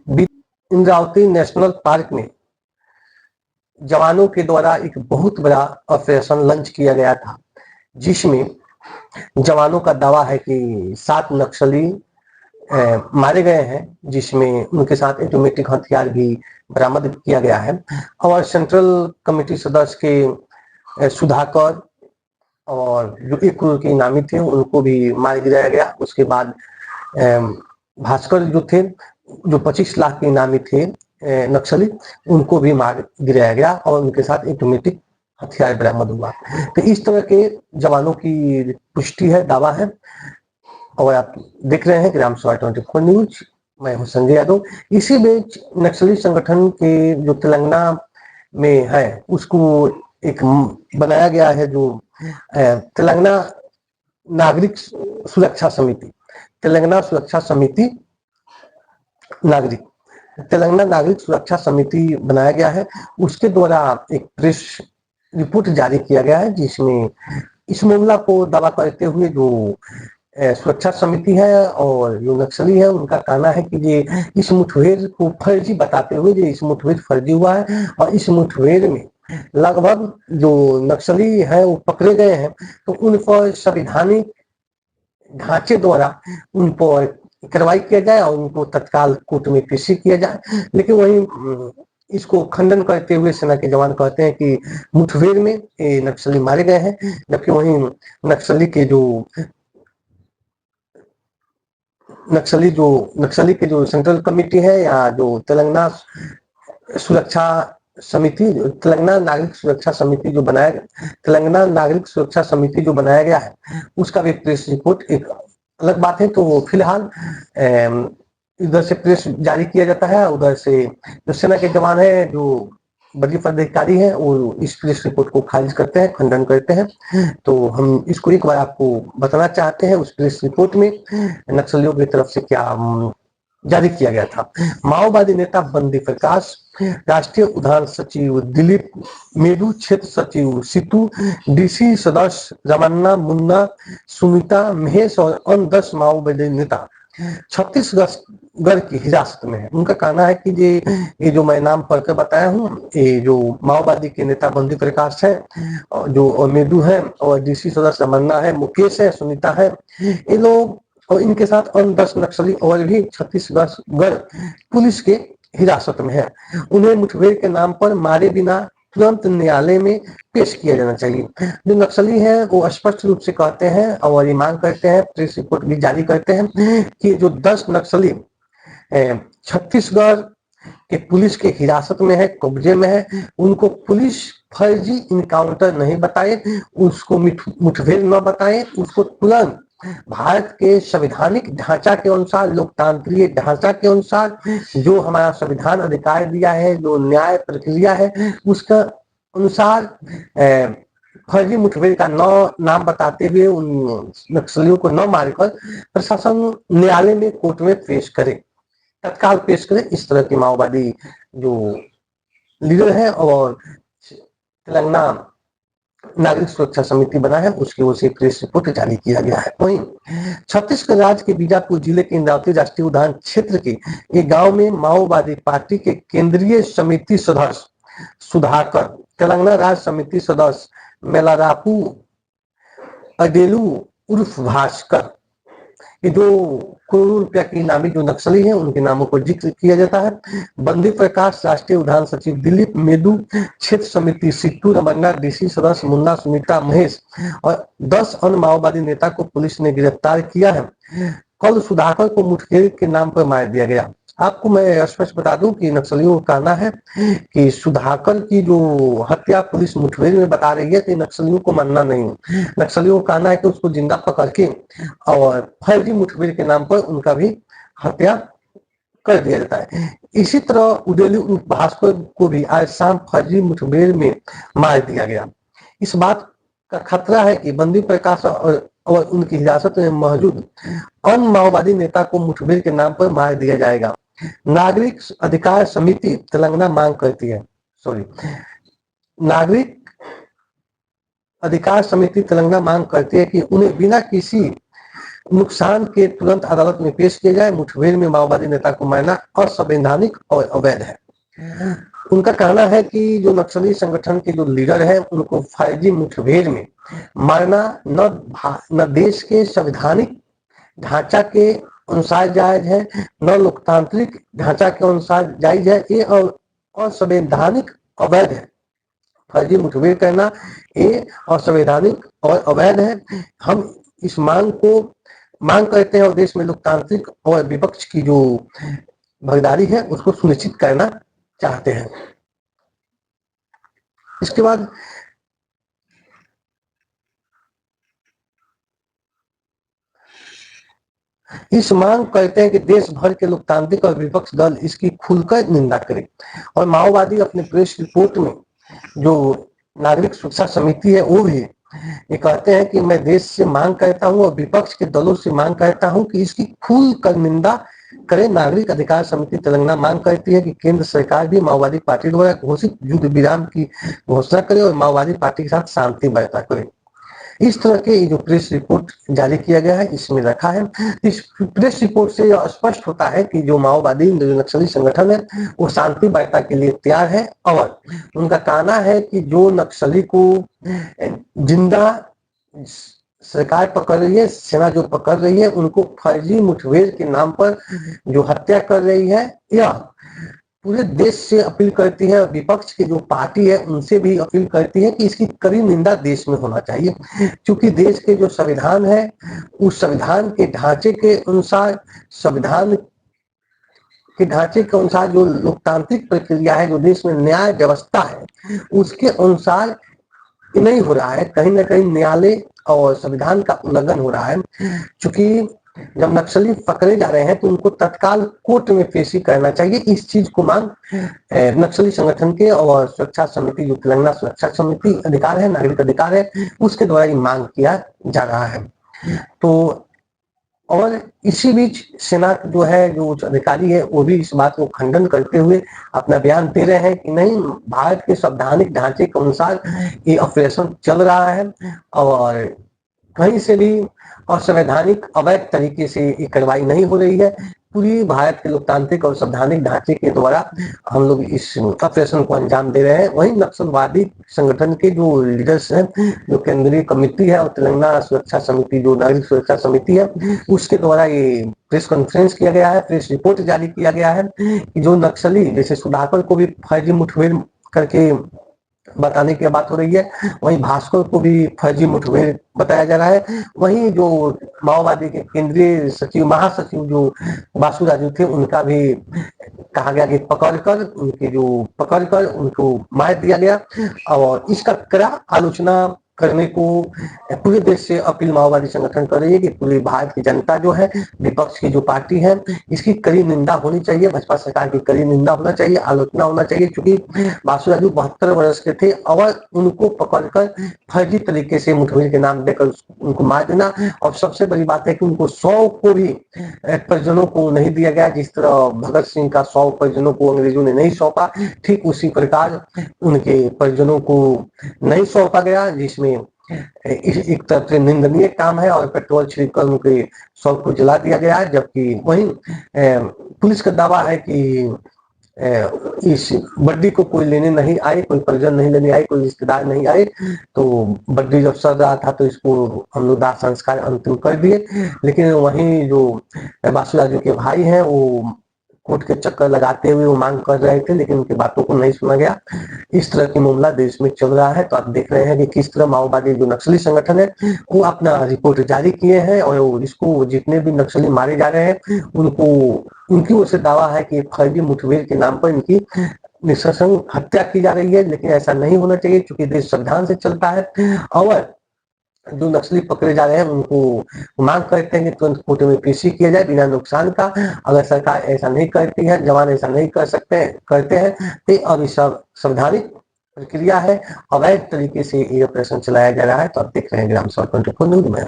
Indravati national park में जवानों के द्वारा एक बहुत बड़ा ऑपरेशन लॉन्च किया गया था, जिसमें जवानों का दावा है कि 7 नक्सली मारे गए हैं, जिसमें उनके साथ ऑटोमेटिक हथियार भी बरामद किया गया है। और सेंट्रल कमेटी सदस्य के सुधाकर और जो 1 करोड़ के इनामी थे उनको भी मार गिराया गया। उसके बाद भास्कर जो थे, जो 25 लाख के इनामी थे नक्सली, उनको भी मार गिराया गया और उनके साथ ऑटोमेटिक हथियार बरामद हुआ। तो इस तरह के जवानों की पुष्टि है, दावा है। और आप देख रहे हैं ग्राम सभा 24 न्यूज, मैं हूं संजय यादव। इसी बीच नक्सली संगठन के जो तेलंगाना में है उसको एक बनाया गया है, जो तेलंगाना नागरिक सुरक्षा समिति, तेलंगाना सुरक्षा समिति नागरिक, तेलंगाना नागरिक सुरक्षा समिति बनाया गया है। उसके द्वारा एक प्रेस रिपोर्ट जारी किया गया है, जिसमें इस मामला को दावा करते हुए जो सुरक्षा समिति है और जो नक्सली है उनका कहना है कि ये इस मुठभेड़ को फर्जी बताते हुए ये इस मुठभेड़ फर्जी हुआ है और इस मुठभेड़ में लगभग जो नक्सली है वो पकड़े गए हैं, तो उन पर संवैधानिक ढांचे द्वारा उन पर कार्रवाई किया जाए और उनको तत्काल कोर्ट में पेशी किया जाए। लेकिन वही इसको खंडन करते हुए सेना के जवान कहते हैं कि मुठभेड़ में ये नक्सली मारे गए हैं, जबकि वही नक्सली के जो सेंट्रल कमेटी है या जो तेलंगाना सुरक्षा समिति, तेलंगाना नागरिक सुरक्षा समिति जो बनाया गया, तेलंगाना नागरिक सुरक्षा समिति जो बनाया गया है उसका भी प्रेस रिपोर्ट एक अलग बात है। तो फिलहाल इधर से प्रेस जारी किया जाता है, उधर से जो सेना के जवान है, जो बड़ी पदाधिकारी है, वो इस प्रेस रिपोर्ट को खारिज करते हैं, खंडन करते हैं। तो हम इसको एक बार आपको बताना चाहते हैं, उस प्रेस रिपोर्ट में नक्सलियों की तरफ से क्या जारी किया गया था। माओवादी नेता बंदी प्रकाश, राष्ट्रीय उद्यान सचिव दिलीप मेडू, क्षेत्र सचिव सितू, डीसी सदस्य रमन्ना मुन्ना, सुनीता महेश और अन्य 10 माओवादी नेता छत्तीसगढ़ की हिरासत में है। उनका कहना है कि ये जो मैं नाम पढ़कर बताया हूँ, ये जो माओवादी के नेता बंदी प्रकाश है, जो मेडू है और डीसी सदस्य रमन्ना है, मुकेश है, सुनीता है, ये लोग और इनके साथ अन्य 10 नक्सली और भी छत्तीसगढ़ पुलिस के हिरासत में है। उन्हें मुठभेड़ के नाम पर मारे बिना तुरंत न्यायालय में पेश किया जाना चाहिए। जो नक्सली हैं वो स्पष्ट रूप से कहते हैं और ये मांग करते हैं, प्रेस रिपोर्ट भी जारी करते हैं कि जो 10 नक्सली छत्तीसगढ़ के पुलिस के हिरासत में है, कब्जे में है, उनको पुलिस फर्जी इनकाउंटर नहीं बताए, उसको मुठभेड़ न बताए, उसको तुरंत भारत के संवैधानिक ढांचा के अनुसार, लोकतांत्रिक ढांचा के अनुसार, जो हमारा संविधान अधिकार दिया है, जो न्याय प्रक्रिया है, उसका अनुसार फर्जी मुठभेड़ का नाम बताते हुए उन नक्सलियों को न मारकर प्रशासन न्यायालय में, कोर्ट में पेश करे, तत्काल पेश करे। इस तरह की माओवादी जो लीडर है और तेलंगाना नागरिक सुरक्षा समिति बना है, उसकी ओर से प्रेस रिपोर्ट जारी किया गया है। वहीं छत्तीसगढ़ राज्य के बीजापुर जिले के इंद्रावती राष्ट्रीय उद्यान क्षेत्र के एक गांव में माओवादी पार्टी के केंद्रीय समिति सदस्य सुधाकर, तेलंगाना राज्य समिति सदस्य मेलारापू अडेलू उर्फ भास्कर, ये जो करोड़ों रुपया के इनामी जो नक्सली हैं उनके नामों को जिक्र किया जाता है। बंदी प्रकाश, राष्ट्रीय उद्यान सचिव दिलीप मेदू, क्षेत्र समिति सिट्टू रमन्ना, डीसी सदस्य मुन्ना, सुनीता महेश और 10 अन्य माओवादी नेता को पुलिस ने गिरफ्तार किया है। कल सुधाकर को मुठभेड़ के नाम पर मार दिया गया। आपको मैं स्पष्ट बता दूं कि नक्सलियों का कहना है कि सुधाकर की जो हत्या पुलिस मुठभेड़ में बता रही है, तो नक्सलियों को मानना नहीं। नक्सलियों का कहना है कि उसको जिंदा पकड़ के और फर्जी मुठभेड़ के नाम पर उनका भी हत्या कर दिया जाता है। इसी तरह उदेलू भास्कर को भी आज शाम फर्जी मुठभेड़ में मार दिया गया। इस बात का खतरा है कि बंदी प्रकाश और उनकी हिरासत में मौजूद अन्य माओवादी नेता को मुठभेड़ के नाम पर मार दिया जाएगा। नागरिक अधिकार समिति तेलंगाना मांग करती है, नागरिक अधिकार समिति तेलंगाना मांग करती है कि उन्हें बिना किसी नुकसान के तुरंत अदालत में पेश किया जाए। मुठभेड़ में माओवादी नेता को मारना असंवैधानिक और अवैध है। उनका कहना है कि जो नक्सली संगठन के जो लीडर है उनको फर्जी मुठभेड़ में मारना न देश के संवैधानिक ढांचा के अनुसार जायज है, न लोकतांत्रिक ढांचा के अनुसार जायज है, ये असंवैधानिक अवैध है। फर्जी मुठभेड़ करना ये असंवैधानिक और अवैध है। हम इस मांग करते हैं और देश में लोकतांत्रिक और विपक्ष की जो भागीदारी है उसको सुनिश्चित करना चाहते हैं। इसके बाद इस मांग करते हैं कि देश भर के लोकतांत्रिक और विपक्ष दल इसकी खुलकर निंदा करें। और माओवादी अपने प्रेस रिपोर्ट में जो नागरिक सुरक्षा समिति है वो भी ये कहते हैं कि मैं देश से मांग करता हूं और विपक्ष के दलों से मांग करता हूं कि इसकी खुलकर निंदा करें। नागरिक अधिकार समिति तेलंगाना मांग करती है कि केंद्र सरकार भी माओवादी पार्टी द्वारा घोषित युद्ध विराम की घोषणा करे और माओवादी पार्टी के साथ शांति वार्ता करे। इस तरह के जो प्रेस रिपोर्ट जारी किया गया है इसमें रखा है। इस प्रेस रिपोर्ट से यह स्पष्ट होता है कि जो माओवादी जो नक्सली संगठन है वो शांति वार्ता के लिए तैयार है और उनका कहना है कि जो नक्सली को जिंदा सरकार पकड़ रही है, सेना जो पकड़ रही है, उनको फर्जी मुठभेड़ के नाम पर जो हत्या कर रही है, यह पूरे देश से अपील करती है। विपक्ष की जो पार्टी है उनसे भी अपील करती है कि इसकी कड़ी निंदा देश में होना चाहिए, क्योंकि देश के जो संविधान है उस संविधान के ढांचे के अनुसार जो लोकतांत्रिक प्रक्रिया है, जो देश में न्याय व्यवस्था है उसके अनुसार नहीं हो रहा है। कहीं ना कहीं न्यायालय और संविधान का उल्लंघन हो रहा है। चूंकि जब नक्सली पकड़े जा रहे हैं तो उनको तत्काल कोर्ट में पेशी करना चाहिए। इस चीज को मांग नक्सली संगठन के और सुरक्षा समिति जो तेलंगाना सुरक्षा समिति अधिकार है, नागरिक अधिकार है, उसके द्वारा ये मांग किया जा रहा है। तो और इसी बीच सेना जो है, जो उच्च अधिकारी है, वो भी इस बात को खंडन करते हुए अपना बयान दे रहे हैं कि नहीं, भारत के संवैधानिक ढांचे के अनुसार ये ऑपरेशन चल रहा है और कहीं से भी असंवैधानिक अवैध तरीके से ये कार्रवाई नहीं हो रही है। पूरी भारत के लोकतांत्रिक और संवैधानिक ढांचे के द्वारा हम लोग इस ऑपरेशन को अंजाम दे रहे हैं। वहीं नक्सलवादी संगठन के जो लीडर्स हैं, जो केंद्रीय कमेटी है और तेलंगाना सुरक्षा समिति जो नागरिक सुरक्षा समिति है, उसके द्वारा ये प्रेस कॉन्फ्रेंस किया गया है, प्रेस रिपोर्ट जारी किया गया है कि जो नक्सली जैसे सुधाकर को भी फर्जी मुठभेड़ करके बताने की बात हो रही है, वहीं भास्कर को भी फर्जी मुठभेड़ बताया जा रहा है। वहीं जो माओवादी के केंद्रीय सचिव महासचिव जो बासु राजू थे, उनका भी कहा गया कि पकड़कर उनको मार दिया गया और इसका कड़ा आलोचना करने को पूरे देश से अपील माओवादी संगठन कर रही है कि पूरी भारत की जनता जो है, विपक्ष की जो पार्टी है, इसकी कड़ी निंदा होनी चाहिए। भाजपा सरकार की कड़ी निंदा होना चाहिए, आलोचना होना चाहिए, क्योंकि बासुराजू 72 वर्ष के थे और उनको पकड़कर फर्जी तरीके से मुठभेड़ के नाम देकर उनको मार देना। और सबसे बड़ी बात है कि उनको 100 को भी परिजनों को नहीं दिया गया। जिस तरह भगत सिंह का 100 परिजनों को अंग्रेजों ने नहीं सौंपा, ठीक उसी प्रकार उनके परिजनों को नहीं सौंपा गया, जिसमें एक तरफ से निंदनीय काम है और पेट्रोल छिड़ककर उनके शव को जला दिया गया है। जबकि वहीं पुलिस का दावा है कि इस बड्डी को कोई लेने नहीं आए, कोई परिजन नहीं लेने आए, कोई रिश्तेदार नहीं आए। तो बड्डी जब सड़ रहा था तो इसको हम लोग दाह संस्कार अंतिम कर दिए। लेकिन वहीं जो बासुराजू के भाई हैं वो कोर्ट के चक्कर लगाते हुए वो मांग कर रहे थे, लेकिन उनकी बातों को नहीं सुना गया। इस तरह की मामला देश में चल रहा है। तो आप देख रहे हैं कि किस तरह माओवादी जो नक्सली संगठन है वो अपना रिपोर्ट जारी किए हैं और इसको जितने भी नक्सली मारे जा रहे हैं उनको उनकी ओर से दावा है कि फर्जी मुठभेड़ के नाम पर इनकी निःसंग हत्या की जा रही है। लेकिन ऐसा नहीं होना चाहिए, क्योंकि देश संविधान से चलता है और जो नक्सली पकड़े जा रहे हैं उनको मांग करते हैं कि तुरंत कोर्ट में पेशी किया जाए बिना नुकसान का। अगर सरकार ऐसा नहीं करती है, जवान ऐसा नहीं करते हैं तो अब सब संवैधानिक प्रक्रिया है, अवैध तरीके से ये ऑपरेशन चलाया जा रहा है। तो आप देख रहे हैं ग्राम 24 न्यूज में।